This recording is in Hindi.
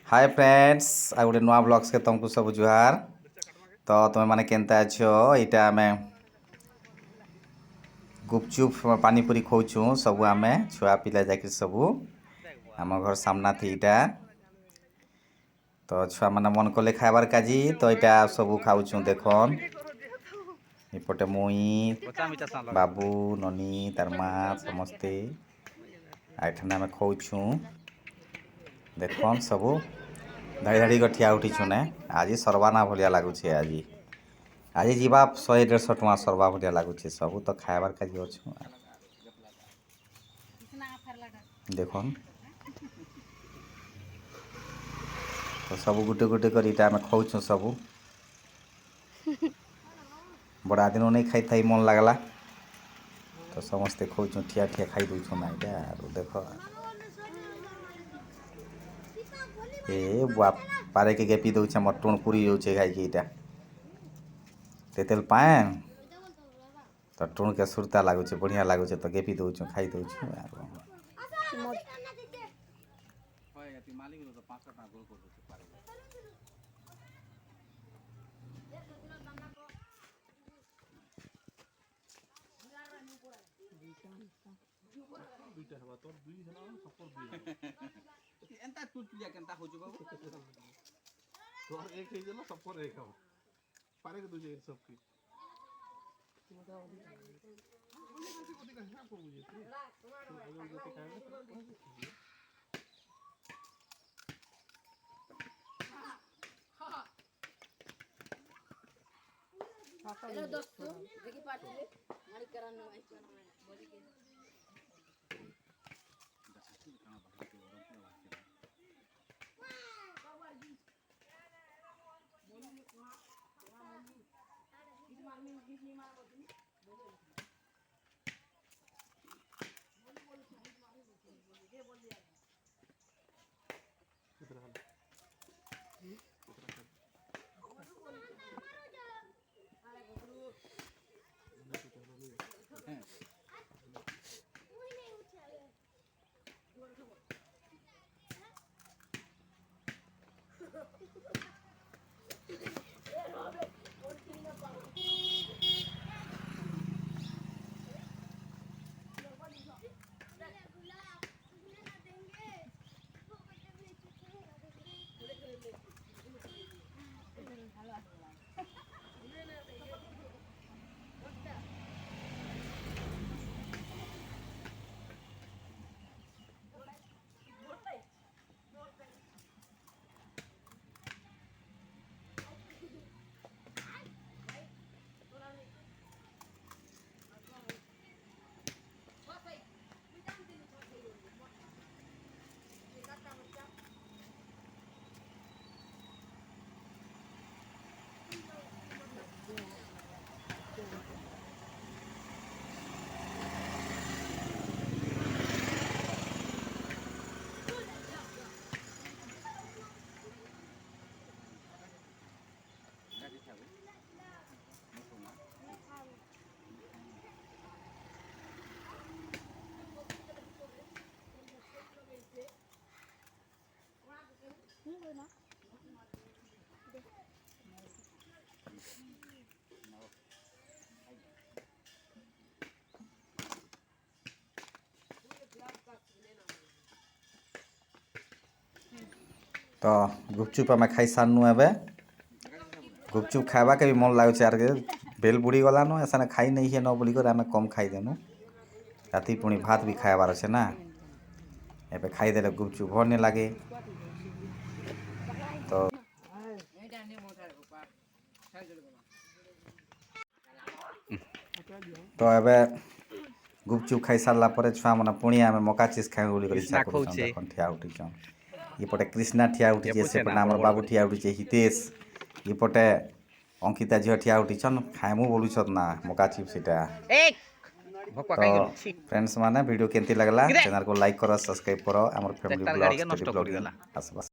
हाय फ्रेंड्स आ गोटे नुआ ब्लॉग्स के तुमको सब जुहार। तो तुम्हें माने केनता अच्छो इटा आमे गुपचुप पानीपुरी खोचु सब आमे छुआ पिला जाकि सब आम घर सामना थी इटा। तो छुआ माने मन कले खाइबार काजी तो इटा सब खाऊँ देखन इपटे मुई बाबू ननी तार माँ समस्ते आठने आम खोचु देखन सब धाड़ी धाड़ी ठिया उठीछु ने आज सरबाना भलिया लगुचे आज जीवा 100-150 टଙ୍କା सरबा भलिया लगुचे सब तो खाइबार काजी अच्छु देखन तो सब गुटे गुटे कर इटा आम खाऊँ सब बड़ा दिन नहीं खाई थाई मन लगला तो समस्ते खाऊँ ठिया ठिया खाई दूँ ना इटा देख ए बाप पारे के गेपी दौचे मोर टुण पुरी जाऊे खाई इटा तेतेल पाए तो टुण के सुरता लगुचे बढ़िया लगुचे तो गेपी दौचु खाई दौचु एंता टूटलिया केनता होजो बाबू तोर एक हे गेलो सब पर एक हो पारे के दूजे सब की हेलो दोस्तों देखी पार्टी मारी कराने में बोली के तो गुपचुप आम खाई सारनु एबे गुपचुप खाइबा के भी मन लगुचे यार के बेल बुड़ी गला न ऐसा खाई नहीं है न बोलिक आम कम खाई देनु राति पुणी भात भी खाइबार अच्छे ना एबे खाईदे गुपचुप भर नहीं लगे तो एबे गुपचुप खाई सारा पर छुआ मैंने पुणी आम मका चीज खाए बोली इच्छा कर ठिया उठीचन इपटे कृष्णा ठिया उठी सेपटे आम बाबू ठिया उठी हितेश इपटे अंकिता झील ठिया उठीचन खाएमु बोलुछत ना मका चिप्स इटा। तो फ्रेंड्स माने वीडियो केंती लगला चैनल को लाइक करो सब्सक्राइब करो आमर फैमिली ब्लॉग्स आसपास।